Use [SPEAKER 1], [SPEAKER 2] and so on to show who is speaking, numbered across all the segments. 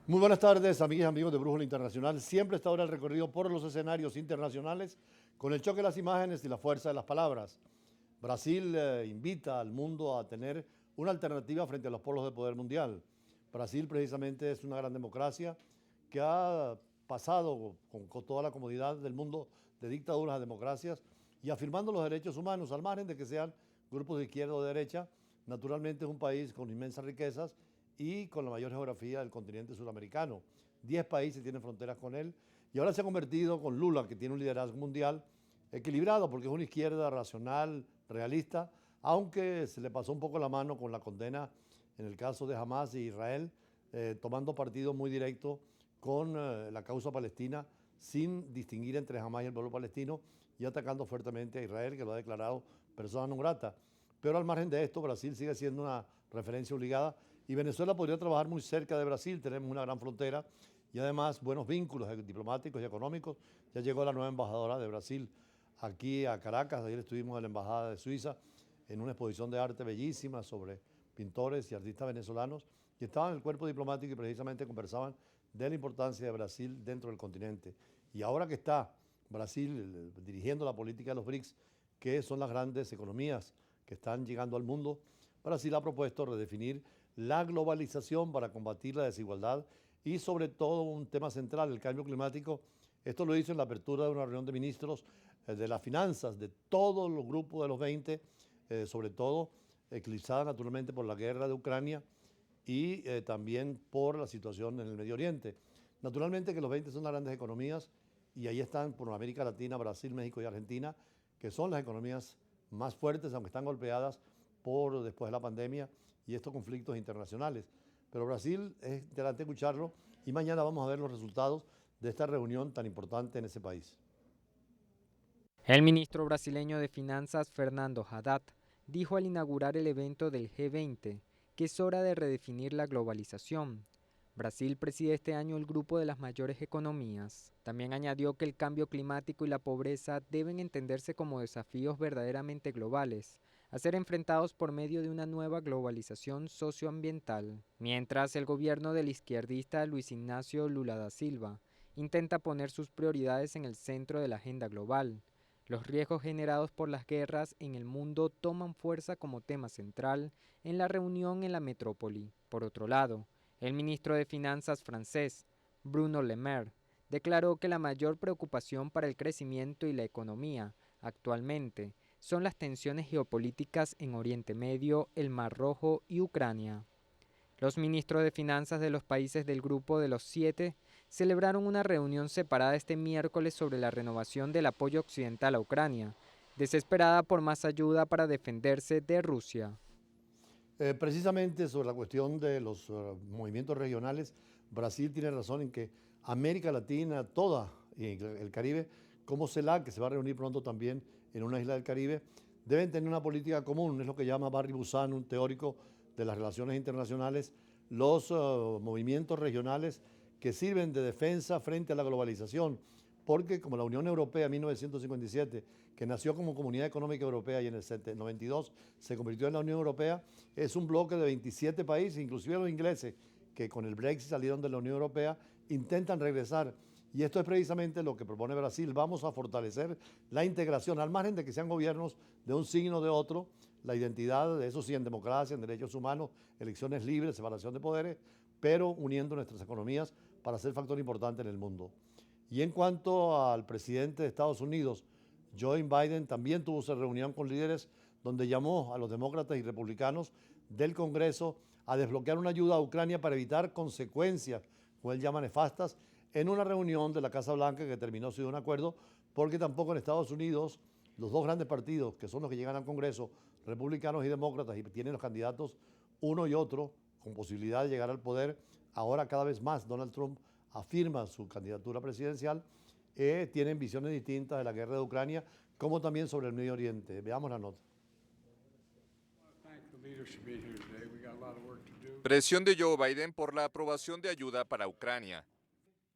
[SPEAKER 1] Muy buenas tardes, amigas y amigos de Brújula Internacional. Siempre está ahora el recorrido por los escenarios internacionales con el choque de las imágenes y la fuerza de las palabras. Brasil invita al mundo a tener una alternativa frente a los polos de poder mundial. Brasil precisamente es una gran democracia que ha pasado con toda la comodidad del mundo de dictaduras a democracias y afirmando los derechos humanos al margen de que sean grupos de izquierda o de derecha. Naturalmente es un país con inmensas riquezas y con la mayor geografía del continente sudamericano. 10 países tienen fronteras con él y ahora se ha convertido con Lula, que tiene un liderazgo mundial equilibrado porque es una izquierda racional, realista, aunque se le pasó un poco la mano con la condena en el caso de Hamas e Israel, tomando partido muy directo con la causa palestina sin distinguir entre Hamas y el pueblo palestino y atacando fuertemente a Israel, que lo ha declarado persona non grata. Pero al margen de esto, Brasil sigue siendo una referencia obligada y Venezuela podría trabajar muy cerca de Brasil. Tenemos una gran frontera y además buenos vínculos diplomáticos y económicos. Ya llegó la nueva embajadora de Brasil aquí a Caracas. Ayer estuvimos en la Embajada de Suiza en una exposición de arte bellísima sobre pintores y artistas venezolanos y estaban en el cuerpo diplomático y precisamente conversaban de la importancia de Brasil dentro del continente. Y ahora que está Brasil dirigiendo la política de los BRICS, que son las grandes economías que están llegando al mundo, Brasil ha propuesto redefinir la globalización para combatir la desigualdad y sobre todo un tema central, el cambio climático. Esto lo hizo en la apertura de una reunión de ministros de las finanzas de todos los grupos de los 20, sobre todo eclipsada naturalmente por la guerra de Ucrania y también por la situación en el Medio Oriente. Naturalmente que los 20 son las grandes economías y ahí están por América Latina, Brasil, México y Argentina, que son las economías más fuertes, aunque están golpeadas por después de la pandemia y estos conflictos internacionales. Pero Brasil es interesante escucharlo y mañana vamos a ver los resultados de esta reunión tan importante en ese país.
[SPEAKER 2] El ministro brasileño de Finanzas, Fernando Haddad, dijo al inaugurar el evento del G20 que es hora de redefinir la globalización. Brasil preside este año el grupo de las mayores economías. También añadió que el cambio climático y la pobreza deben entenderse como desafíos verdaderamente globales, a ser enfrentados por medio de una nueva globalización socioambiental. Mientras el gobierno del izquierdista Luis Ignacio Lula da Silva intenta poner sus prioridades en el centro de la agenda global, los riesgos generados por las guerras en el mundo toman fuerza como tema central en la reunión en la metrópoli. Por otro lado, el ministro de Finanzas francés, Bruno Le Maire, declaró que la mayor preocupación para el crecimiento y la economía actualmente son las tensiones geopolíticas en Oriente Medio, el Mar Rojo y Ucrania. Los ministros de Finanzas de los países del Grupo de los Siete celebraron una reunión separada este miércoles sobre la renovación del apoyo occidental a Ucrania, desesperada por más ayuda para defenderse de Rusia.
[SPEAKER 1] Precisamente sobre la cuestión de los movimientos regionales, Brasil tiene razón en que América Latina, toda y el Caribe, como CELAC, que se va a reunir pronto también en una isla del Caribe, deben tener una política común, es lo que llama Barry Busan, un teórico de las relaciones internacionales, los movimientos regionales que sirven de defensa frente a la globalización, porque como la Unión Europea en 1957, que nació como Comunidad Económica Europea y en el 92 se convirtió en la Unión Europea, es un bloque de 27 países, inclusive los ingleses, que con el Brexit salieron de la Unión Europea, intentan regresar. Y esto es precisamente lo que propone Brasil. Vamos a fortalecer la integración, al margen de que sean gobiernos de un signo o de otro, la identidad, de eso sí, en democracia, en derechos humanos, elecciones libres, separación de poderes, pero uniendo nuestras economías para ser factor importante en el mundo. Y en cuanto al presidente de Estados Unidos, Joe Biden, también tuvo esa reunión con líderes donde llamó a los demócratas y republicanos del Congreso a desbloquear una ayuda a Ucrania para evitar consecuencias, como él llama nefastas, en una reunión de la Casa Blanca que terminó sin un acuerdo, porque tampoco en Estados Unidos los dos grandes partidos, que son los que llegan al Congreso, republicanos y demócratas, y tienen los candidatos uno y otro con posibilidad de llegar al poder, ahora cada vez más Donald Trump afirma su candidatura presidencial, tienen visiones distintas de la guerra de Ucrania, como también sobre el Medio Oriente. Veamos la nota.
[SPEAKER 3] Presión de Joe Biden por la aprobación de ayuda para Ucrania.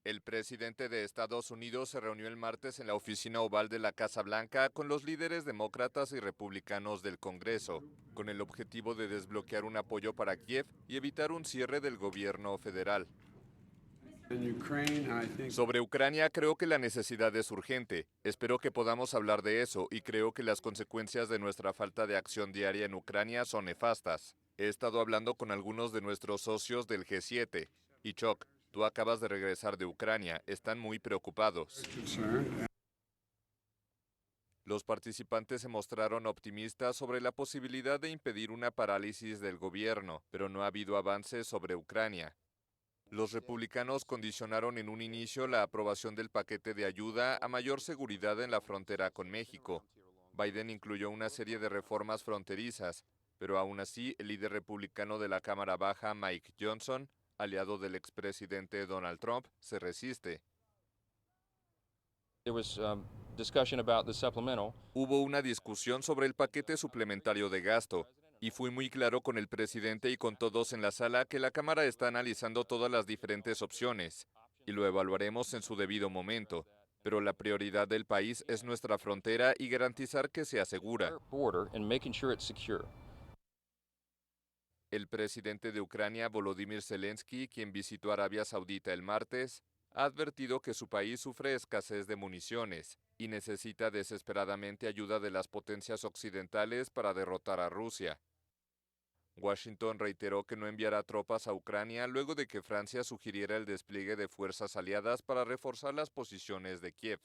[SPEAKER 3] El presidente de Estados Unidos se reunió el martes en la oficina oval de la Casa Blanca con los líderes demócratas y republicanos del Congreso, con el objetivo de desbloquear un apoyo para Kiev y evitar un cierre del gobierno federal. Sobre Ucrania, creo que la necesidad es urgente. Espero que podamos hablar de eso y creo que las consecuencias de nuestra falta de acción diaria en Ucrania son nefastas. He estado hablando con algunos de nuestros socios del G7. Y Chuck, tú acabas de regresar de Ucrania. Están muy preocupados. Los participantes se mostraron optimistas sobre la posibilidad de impedir una parálisis del gobierno, pero no ha habido avances sobre Ucrania. Los republicanos condicionaron en un inicio la aprobación del paquete de ayuda a mayor seguridad en la frontera con México. Biden incluyó una serie de reformas fronterizas, pero aún así el líder republicano de la Cámara Baja, Mike Johnson, aliado del expresidente Donald Trump, se resiste. Hubo una discusión sobre el paquete suplementario de gasto, y fui muy claro con el presidente y con todos en la sala que la Cámara está analizando todas las diferentes opciones, y lo evaluaremos en su debido momento. Pero la prioridad del país es nuestra frontera y garantizar que sea segura. El presidente de Ucrania, Volodymyr Zelensky, quien visitó Arabia Saudita el martes, ha advertido que su país sufre escasez de municiones y necesita desesperadamente ayuda de las potencias occidentales para derrotar a Rusia. Washington reiteró que no enviará tropas a Ucrania luego de que Francia sugiriera el despliegue de fuerzas aliadas para reforzar las posiciones de Kiev.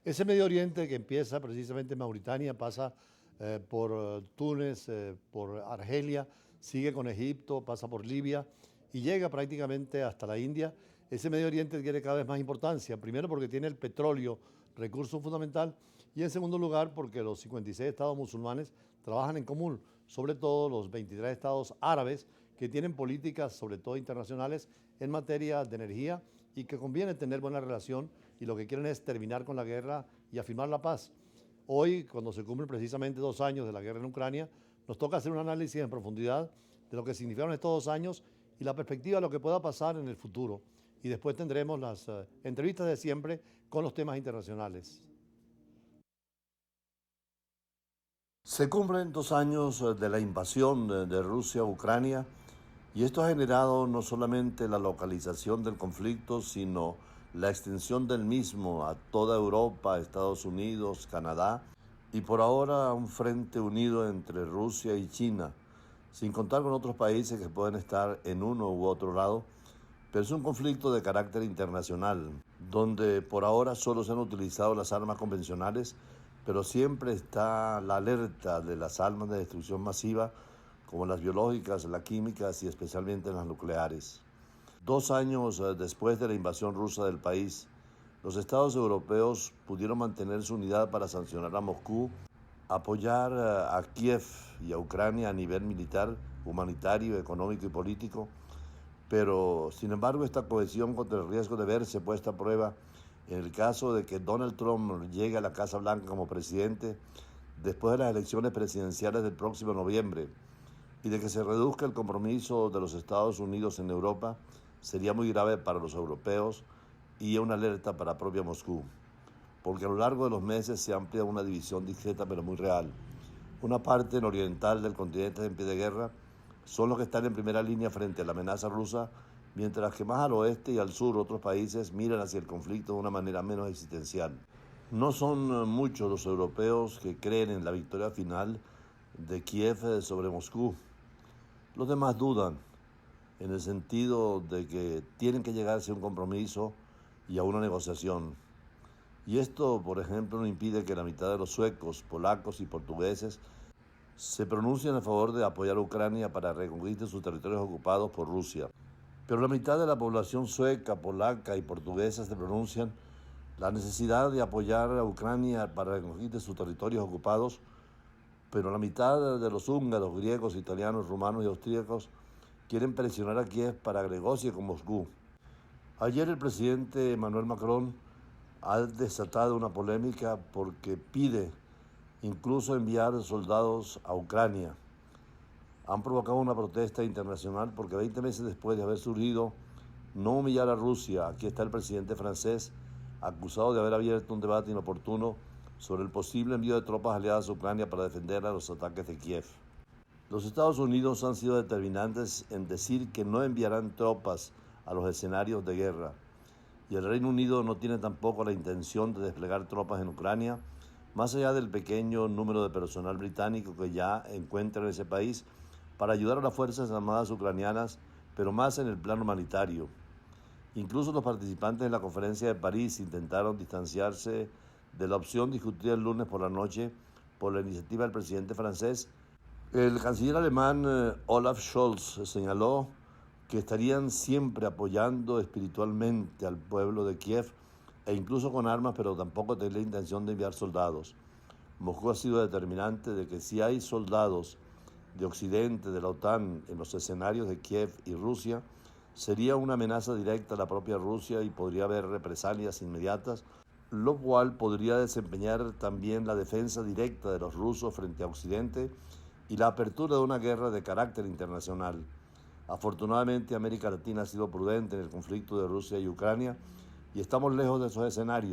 [SPEAKER 1] Ese Medio Oriente que empieza precisamente en Mauritania, pasa por Túnez, por Argelia, sigue con Egipto, pasa por Libia y llega prácticamente hasta la India. Ese Medio Oriente tiene cada vez más importancia, primero porque tiene el petróleo, recurso fundamental, y en segundo lugar porque los 56 estados musulmanes trabajan en común, sobre todo los 23 estados árabes que tienen políticas, sobre todo internacionales, en materia de energía y que conviene tener buena relación y lo que quieren es terminar con la guerra y afirmar la paz. Hoy, cuando se cumplen precisamente 2 años de la guerra en Ucrania, nos toca hacer un análisis en profundidad de lo que significaron estos 2 años y la perspectiva de lo que pueda pasar en el futuro. Y después tendremos las entrevistas de siempre con los temas internacionales. Se cumplen 2 años de la invasión de Rusia a Ucrania y esto ha generado no solamente la localización del conflicto, sino la extensión del mismo a toda Europa, Estados Unidos, Canadá y por ahora un frente unido entre Rusia y China, sin contar con otros países que pueden estar en uno u otro lado, pero es un conflicto de carácter internacional, donde por ahora solo se han utilizado las armas convencionales, pero siempre está la alerta de las armas de destrucción masiva, como las biológicas, las químicas y especialmente las nucleares. 2 años después de la invasión rusa del país, los estados europeos pudieron mantener su unidad para sancionar a Moscú, apoyar a Kiev y a Ucrania a nivel militar, humanitario, económico y político, pero sin embargo esta cohesión contra el riesgo de verse puesta a prueba en el caso de que Donald Trump llegue a la Casa Blanca como presidente después de las elecciones presidenciales del próximo noviembre y de que se reduzca el compromiso de los Estados Unidos en Europa, sería muy grave para los europeos y una alerta para la propia Moscú, porque a lo largo de los meses se amplia una división discreta pero muy real. Una parte oriental del continente en pie de guerra son los que están en primera línea frente a la amenaza rusa, mientras que más al oeste y al sur otros países miran hacia el conflicto de una manera menos existencial. No son muchos los europeos que creen en la victoria final de Kiev sobre Moscú. Los demás dudan, en el sentido de que tienen que llegarse a un compromiso y a una negociación. Y esto, por ejemplo, no impide que la mitad de los suecos, polacos y portugueses se pronuncien a favor de apoyar a Ucrania para reconquistar sus territorios ocupados por Rusia. Pero la mitad de la población sueca, polaca y portuguesa se pronuncian la necesidad de apoyar a Ucrania para reconquistar sus territorios ocupados, pero la mitad de los húngaros, griegos, italianos, rumanos y austríacos quieren presionar a Kiev para que negocie con Moscú. Ayer el presidente Emmanuel Macron ha desatado una polémica porque pide incluso enviar soldados a Ucrania. Han provocado una protesta internacional porque 20 meses después de haber surgido no humillar a Rusia, aquí está el presidente francés acusado de haber abierto un debate inoportuno sobre el posible envío de tropas aliadas a Ucrania para defender a los ataques de Kiev. Los Estados Unidos han sido determinantes en decir que no enviarán tropas
[SPEAKER 4] a los escenarios de guerra. Y el Reino Unido no tiene tampoco la intención de desplegar tropas en Ucrania, más allá del pequeño número de personal británico que ya encuentra en ese país para ayudar a las Fuerzas Armadas ucranianas, pero más en el plano humanitario. Incluso los participantes de la conferencia de París intentaron distanciarse de la opción discutida el lunes por la noche por la iniciativa del presidente francés. El canciller alemán Olaf Scholz señaló que estarían siempre apoyando espiritualmente al pueblo de Kiev e incluso con armas, pero tampoco tiene la intención de enviar soldados. Moscú ha sido determinante de que si hay soldados de Occidente, de la OTAN, en los escenarios de Kiev y Rusia, sería una amenaza directa a la propia Rusia y podría haber represalias inmediatas, lo cual podría desempeñar también la defensa directa de los rusos frente a Occidente y la apertura de una guerra de carácter internacional. Afortunadamente, América Latina ha sido prudente en el conflicto de Rusia y Ucrania y estamos lejos de esos escenarios.